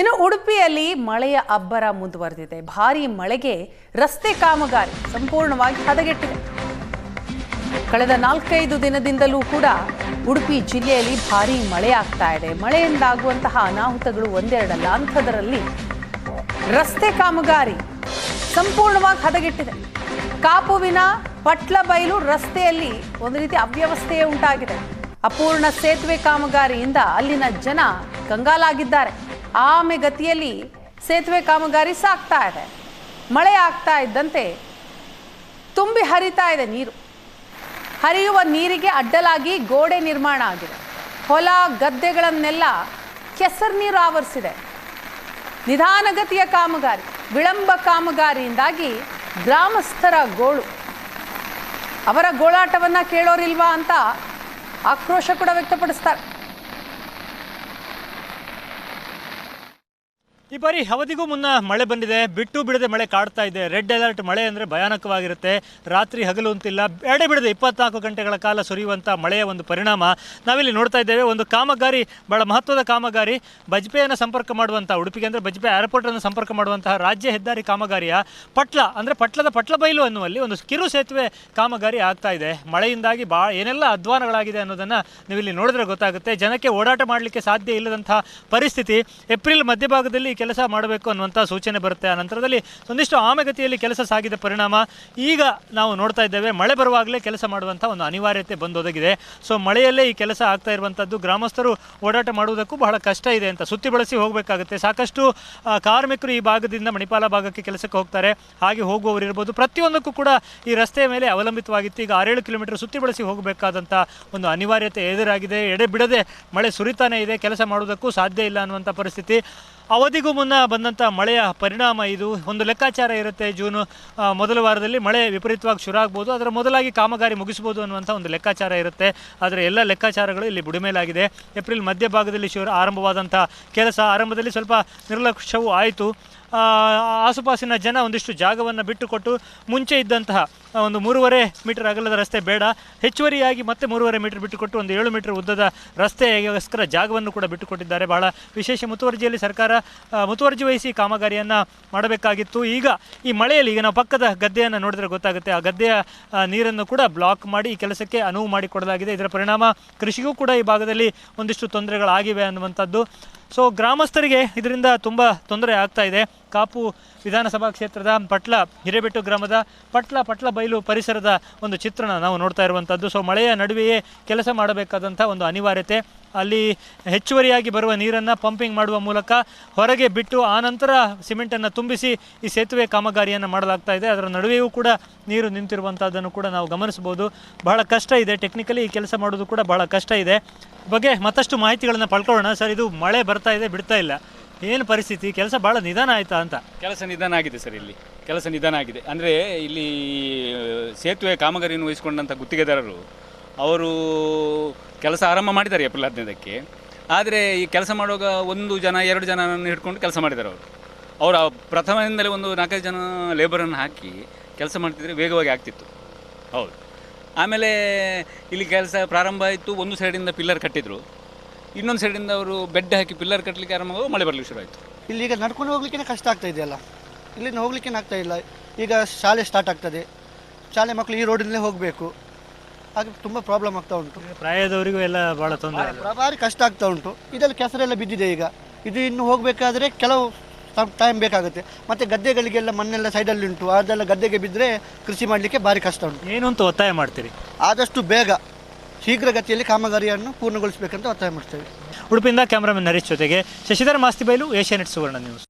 ಇನ್ನು ಉಡುಪಿಯಲ್ಲಿ ಮಳೆಯ ಅಬ್ಬರ ಮುಂದುವರೆದಿದೆ. ಭಾರೀ ಮಳೆಗೆ ರಸ್ತೆ ಕಾಮಗಾರಿ ಸಂಪೂರ್ಣವಾಗಿ ಹದಗೆಟ್ಟಿದೆ. ಕಳೆದ 4-5 ದಿನದಿಂದಲೂ ಕೂಡ ಉಡುಪಿ ಜಿಲ್ಲೆಯಲ್ಲಿ ಭಾರೀ ಮಳೆ ಆಗ್ತಾ ಇದೆ. ಮಳೆಯಿಂದಾಗುವಂತಹ ಅನಾಹುತಗಳು ಒಂದೆರಡಲ್ಲ. ಅಂಥದರಲ್ಲಿ ರಸ್ತೆ ಕಾಮಗಾರಿ ಸಂಪೂರ್ಣವಾಗಿ ಹದಗೆಟ್ಟಿದೆ. ಕಾಪುವಿನ ಪಟ್ಲಬೈಲು ರಸ್ತೆಯಲ್ಲಿ ಒಂದು ರೀತಿ ಅವ್ಯವಸ್ಥೆಯೇ ಉಂಟಾಗಿದೆ. ಅಪೂರ್ಣ ಸೇತುವೆ ಕಾಮಗಾರಿಯಿಂದ ಅಲ್ಲಿನ ಜನ ಕಂಗಾಲಾಗಿದ್ದಾರೆ. ಆಮೆಗತಿಯಲ್ಲಿ ಸೇತುವೆ ಕಾಮಗಾರಿ ಸಾಗ್ತಾ ಇದೆ. ಮಳೆ ಆಗ್ತಾ ಇದ್ದಂತೆ ತುಂಬಿ ಹರಿತಾ ಇದೆ ನೀರು. ಹರಿಯುವ ನೀರಿಗೆ ಅಡ್ಡಲಾಗಿ ಗೋಡೆ ನಿರ್ಮಾಣ ಆಗಿದೆ. ಹೊಲ ಗದ್ದೆಗಳನ್ನೆಲ್ಲ ಕೆಸರು ನೀರು ಆವರಿಸಿದೆ. ನಿಧಾನಗತಿಯ ಕಾಮಗಾರಿ, ವಿಳಂಬ ಕಾಮಗಾರಿಯಿಂದಾಗಿ ಗ್ರಾಮಸ್ಥರ ಗೋಳು. ಅವರ ಗೋಳಾಟವನ್ನು ಕೇಳೋರಿಲ್ವಾ ಅಂತ ಆಕ್ರೋಶ ಕೂಡ ವ್ಯಕ್ತಪಡಿಸ್ತಾರೆ. ಈ ಬಾರಿ ಅವಧಿಗೂ ಮುನ್ನ ಮಳೆ ಬಂದಿದೆ. ಬಿಟ್ಟು ಬಿಡದೆ ಮಳೆ ಕಾಡ್ತಾ ಇದೆ. ರೆಡ್ ಅಲರ್ಟ್ ಮಳೆ ಅಂದರೆ ಭಯಾನಕವಾಗಿರುತ್ತೆ. ರಾತ್ರಿ ಹಗಲು ಅಂತಿಲ್ಲ, ಎಡೆ ಬಿಡದೆ 24 ಗಂಟೆಗಳ ಕಾಲ ಸುರಿಯುವಂಥ ಮಳೆಯ ಒಂದು ಪರಿಣಾಮ ನಾವಿಲ್ಲಿ ನೋಡ್ತಾ ಇದ್ದೇವೆ. ಒಂದು ಕಾಮಗಾರಿ, ಭಾಳ ಮಹತ್ವದ ಕಾಮಗಾರಿ, ಬಜ್ಪೆಯನ್ನು ಸಂಪರ್ಕ ಮಾಡುವಂಥ, ಉಡುಪಿಗೆ ಅಂದರೆ ಬಜ್ಪೆ ಏರ್ಪೋರ್ಟನ್ನು ಸಂಪರ್ಕ ಮಾಡುವಂತಹ ರಾಜ್ಯ ಹೆದ್ದಾರಿ ಕಾಮಗಾರಿಯ ಅಂದರೆ ಪಟ್ಲದ ಪಟ್ಲಬೈಲು ಅನ್ನುವಲ್ಲಿ ಒಂದು ಕಿರು ಸೇತುವೆ ಕಾಮಗಾರಿ ಆಗ್ತಾ ಇದೆ. ಮಳೆಯಿಂದಾಗಿ ಏನೆಲ್ಲ ಅಧ್ವಾನಗಳಾಗಿದೆ ಅನ್ನೋದನ್ನು ನೀವಿಲ್ಲಿ ನೋಡಿದ್ರೆ ಗೊತ್ತಾಗುತ್ತೆ. ಜನಕ್ಕೆ ಓಡಾಟ ಮಾಡಲಿಕ್ಕೆ ಸಾಧ್ಯ ಇಲ್ಲದಂಥ ಪರಿಸ್ಥಿತಿ. ಏಪ್ರಿಲ್ ಮಧ್ಯಭಾಗದಲ್ಲಿ ಕೆಲಸ ಮಾಡಬೇಕು ಅನ್ನುವಂಥ ಸೂಚನೆ ಬರುತ್ತೆ. ಆ ನಂತರದಲ್ಲಿ ಒಂದಿಷ್ಟು ಆಮೆಗತಿಯಲ್ಲಿ ಕೆಲಸ ಸಾಗಿದ ಪರಿಣಾಮ ಈಗ ನಾವು ನೋಡ್ತಾ ಇದ್ದೇವೆ ಮಳೆ ಬರುವಾಗಲೇ ಕೆಲಸ ಮಾಡುವಂಥ ಒಂದು ಅನಿವಾರ್ಯತೆ ಬಂದೊದಗಿದೆ. ಸೊ ಮಳೆಯಲ್ಲೇ ಈ ಕೆಲಸ ಆಗ್ತಾ ಇರುವಂಥದ್ದು. ಗ್ರಾಮಸ್ಥರು ಓಡಾಟ ಮಾಡುವುದಕ್ಕೂ ಬಹಳ ಕಷ್ಟ ಇದೆ ಅಂತ ಸುತ್ತಿ ಬಳಸಿ ಹೋಗಬೇಕಾಗುತ್ತೆ. ಸಾಕಷ್ಟು ಕಾರ್ಮಿಕರು ಈ ಭಾಗದಿಂದ ಮಣಿಪಾಲ ಭಾಗಕ್ಕೆ ಕೆಲಸಕ್ಕೆ ಹೋಗ್ತಾರೆ. ಹಾಗೆ ಹೋಗುವವರು ಇರ್ಬೋದು. ಪ್ರತಿಯೊಂದಕ್ಕೂ ಕೂಡ ಈ ರಸ್ತೆಯ ಮೇಲೆ ಅವಲಂಬಿತವಾಗಿತ್ತು. ಈಗ 6-7 ಕಿಲೋಮೀಟರ್ ಸುತ್ತಿ ಬಳಸಿ ಹೋಗಬೇಕಾದಂಥ ಒಂದು ಅನಿವಾರ್ಯತೆ ಎದುರಾಗಿದೆ. ಎಡೆ ಬಿಡದೆ ಮಳೆ ಸುರಿತಾನೇ ಇದೆ. ಕೆಲಸ ಮಾಡುವುದಕ್ಕೂ ಸಾಧ್ಯ ಇಲ್ಲ ಅನ್ನುವಂಥ ಪರಿಸ್ಥಿತಿ. ಅವಧಿಗೂ ಮುನ್ನ ಬಂದಂಥ ಮಳೆಯ ಪರಿಣಾಮ ಇದು. ಒಂದು ಲೆಕ್ಕಾಚಾರ ಇರುತ್ತೆ, ಜೂನು ಮೊದಲ ವಾರದಲ್ಲಿ ಮಳೆ ವಿಪರೀತವಾಗಿ ಶುರು ಆಗ್ಬೋದು, ಅದರ ಮೊದಲಾಗಿ ಕಾಮಗಾರಿ ಮುಗಿಸ್ಬೋದು ಅನ್ನುವಂಥ ಒಂದು ಲೆಕ್ಕಾಚಾರ ಇರುತ್ತೆ. ಆದರೆ ಎಲ್ಲ ಲೆಕ್ಕಾಚಾರಗಳು ಇಲ್ಲಿ ಬುಡಮೇಲಾಗಿದೆ. ಏಪ್ರಿಲ್ ಮಧ್ಯಭಾಗದಲ್ಲಿ ಆರಂಭವಾದಂಥ ಕೆಲಸ ಆರಂಭದಲ್ಲಿ ಸ್ವಲ್ಪ ನಿರ್ಲಕ್ಷ್ಯವೂ ಆಯಿತು. ಆಸುಪಾಸಿನ ಜನ ಒಂದಿಷ್ಟು ಜಾಗವನ್ನು ಬಿಟ್ಟುಕೊಟ್ಟು ಮುಂಚೆ ಇದ್ದಂತಹ ಒಂದು 3.5 ಮೀಟರ್ ಅಗಲದ ರಸ್ತೆ ಬೇಡ, ಹೆಚ್ಚುವರಿಯಾಗಿ ಮತ್ತೆ 3.5 ಮೀಟರ್ ಬಿಟ್ಟುಕೊಟ್ಟು ಒಂದು 7 ಮೀಟರ್ ಉದ್ದದ ರಸ್ತೆಗೋಸ್ಕರ ಜಾಗವನ್ನು ಕೂಡ ಬಿಟ್ಟುಕೊಟ್ಟಿದ್ದಾರೆ. ಭಾಳ ವಿಶೇಷ ಮುತುವರ್ಜಿಯಲ್ಲಿ ಸರ್ಕಾರ ಮುತುವರ್ಜಿ ವಹಿಸಿ ಕಾಮಗಾರಿಯನ್ನು ಮಾಡಬೇಕಾಗಿತ್ತು. ಈಗ ಈ ಮಳೆಯಲ್ಲಿ, ಈಗ ನಾವು ಪಕ್ಕದ ಗದ್ದೆಯನ್ನು ನೋಡಿದ್ರೆ ಗೊತ್ತಾಗುತ್ತೆ, ಆ ಗದ್ದೆಯ ನೀರನ್ನು ಕೂಡ ಬ್ಲಾಕ್ ಮಾಡಿ ಈ ಕೆಲಸಕ್ಕೆ ಅನುವು ಮಾಡಿಕೊಡಲಾಗಿದೆ. ಇದರ ಪರಿಣಾಮ ಕೃಷಿಗೂ ಕೂಡ ಈ ಭಾಗದಲ್ಲಿ ಒಂದಿಷ್ಟು ತೊಂದರೆಗಳಾಗಿವೆ ಅನ್ನುವಂಥದ್ದು. ಸೊ ಗ್ರಾಮಸ್ಥರಿಗೆ ಇದರಿಂದ ತುಂಬ ತೊಂದರೆ ಆಗ್ತಾ ಇದೆ. ಕಾಪು ವಿಧಾನಸಭಾ ಕ್ಷೇತ್ರದ ಹಿರೇಬೆಟ್ಟು ಗ್ರಾಮದ ಪಟ್ಲಬೈಲು ಪರಿಸರದ ಒಂದು ಚಿತ್ರಣ ನಾವು ನೋಡ್ತಾ ಇರುವಂಥದ್ದು. ಸೊ ಮಳೆಯ ನಡುವೆಯೇ ಕೆಲಸ ಮಾಡಬೇಕಾದಂಥ ಒಂದು ಅನಿವಾರ್ಯತೆ. ಅಲ್ಲಿ ಹೆಚ್ಚುವರಿಯಾಗಿ ಬರುವ ನೀರನ್ನು ಪಂಪಿಂಗ್ ಮಾಡುವ ಮೂಲಕ ಹೊರಗೆ ಬಿಟ್ಟು ಆನಂತರ ಸಿಮೆಂಟನ್ನು ತುಂಬಿಸಿ ಈ ಸೇತುವೆ ಕಾಮಗಾರಿಯನ್ನು ಮಾಡಲಾಗ್ತಾ ಇದೆ. ಅದರ ನಡುವೆಯೂ ಕೂಡ ನೀರು ನಿಂತಿರುವಂಥದ್ದನ್ನು ಕೂಡ ನಾವು ಗಮನಿಸ್ಬೋದು. ಬಹಳ ಕಷ್ಟ ಇದೆ. ಟೆಕ್ನಿಕಲಿ ಈ ಕೆಲಸ ಮಾಡೋದು ಕೂಡ ಬಹಳ ಕಷ್ಟ ಇದೆ. ಬಗ್ಗೆ ಮತ್ತಷ್ಟು ಮಾಹಿತಿಗಳನ್ನು ಪಡ್ಕೊಳ್ಳೋಣ. ಸರ್, ಇದು ಮಳೆ ಬರ್ತಾ ಇದೆ, ಬಿಡ್ತಾ ಇಲ್ಲ, ಏನು ಪರಿಸ್ಥಿತಿ? ಕೆಲಸ ಭಾಳ ನಿಧಾನ ಆಯಿತಾ ಅಂತ? ಕೆಲಸ ನಿಧಾನ ಆಗಿದೆ ಸರ್. ಇಲ್ಲಿ ಕೆಲಸ ನಿಧಾನ ಆಗಿದೆ ಅಂದರೆ ಇಲ್ಲಿ ಸೇತುವೆ ಕಾಮಗಾರಿಯನ್ನು ವಹಿಸಿಕೊಂಡಂಥ ಗುತ್ತಿಗೆದಾರರು ಅವರು ಕೆಲಸ ಆರಂಭ ಮಾಡಿದ್ದಾರೆ ಏಪ್ರಿಲ್ 15ಕ್ಕೆ. ಆದರೆ ಈ ಕೆಲಸ ಮಾಡುವಾಗ 1 ಜನ 2 ಜನನನ್ನು ಹಿಡ್ಕೊಂಡು ಕೆಲಸ ಮಾಡಿದ್ದಾರೆ. ಅವರು ಪ್ರಥಮದಿಂದಲೇ ಒಂದು 4-5 ಜನ ಲೇಬರನ್ನು ಹಾಕಿ ಕೆಲಸ ಮಾಡ್ತಿದ್ರೆ ವೇಗವಾಗಿ ಆಗ್ತಿತ್ತು. ಹೌದು. ಆಮೇಲೆ ಇಲ್ಲಿ ಕೆಲಸ ಪ್ರಾರಂಭ ಆಯಿತು. ಒಂದು ಸೈಡಿಂದ ಪಿಲ್ಲರ್ ಕಟ್ಟಿದ್ರು, ಇನ್ನೊಂದು ಸೈಡಿಂದ ಅವರು ಬೆಡ್ ಹಾಕಿ ಪಿಲ್ಲರ್ ಕಟ್ಟಲಿಕ್ಕೆ ಆರಂಭ, ಮಳೆ ಬರಲಿಕ್ಕೆ ಶುರು ಆಯಿತು. ಇಲ್ಲಿ ಈಗ ನಡ್ಕೊಂಡು ಹೋಗ್ಲಿಕ್ಕೆ ಕಷ್ಟ ಆಗ್ತಾ ಇದೆಯಲ್ಲ, ಇಲ್ಲಿಂದ ಹೋಗ್ಲಿಕ್ಕೆ ಆಗ್ತಾ ಇಲ್ಲ. ಈಗ ಶಾಲೆ ಸ್ಟಾರ್ಟ್ ಆಗ್ತದೆ, ಶಾಲೆ ಮಕ್ಕಳು ಈ ರೋಡಿನಲ್ಲೇ ಹೋಗಬೇಕು, ಹಾಗೆ ತುಂಬ ಪ್ರಾಬ್ಲಮ್ ಆಗ್ತಾ ಉಂಟು. ಪ್ರಾಯದವರಿಗೂ ಎಲ್ಲ ಭಾಳ ತೊಂದರೆ, ಭಾರಿ ಕಷ್ಟ ಆಗ್ತಾ ಉಂಟು. ಇದೆಲ್ಲ ಕೆಸರೆಲ್ಲ ಬಿದ್ದಿದೆ. ಈಗ ಇದು ಇನ್ನು ಹೋಗಬೇಕಾದ್ರೆ ಕೆಲವು ಟೈಮ್ ಬೇಕಾಗುತ್ತೆ. ಮತ್ತು ಗದ್ದೆಗಳಿಗೆಲ್ಲ ಮಣ್ಣೆಲ್ಲ ಸೈಡಲ್ಲಿ ಉಂಟು, ಅದೆಲ್ಲ ಗದ್ದೆಗೆ ಬಿದ್ದರೆ ಕೃಷಿ ಮಾಡಲಿಕ್ಕೆ ಭಾರಿ ಕಷ್ಟ ಉಂಟು. ಏನು ಅಂತ ಒತ್ತಾಯ ಮಾಡ್ತೀರಿ? ಆದಷ್ಟು ಬೇಗ ಶೀಘ್ರಗತಿಯಲ್ಲಿ ಕಾಮಗಾರಿಯನ್ನು ಪೂರ್ಣಗೊಳಿಸಬೇಕಂತ ಒತ್ತಾಯ ಮಾಡ್ತೇವೆ. ಉಡುಪಿಯಿಂದ ಕ್ಯಾಮರಾಮನ್ ಹರೀಶ್ ಜೊತೆಗೆ ಶಶಿಧರ್ ಮಾಸ್ತಿಬೈಲು, ಏಷ್ಯಾನೆಟ್ ಸುವರ್ಣ ನ್ಯೂಸ್.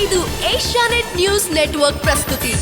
ಇದು ಏಷ್ಯಾನೆಟ್ ನ್ಯೂಸ್ ನೆಟ್ವರ್ಕ್ ಪ್ರಸ್ತುತಿ.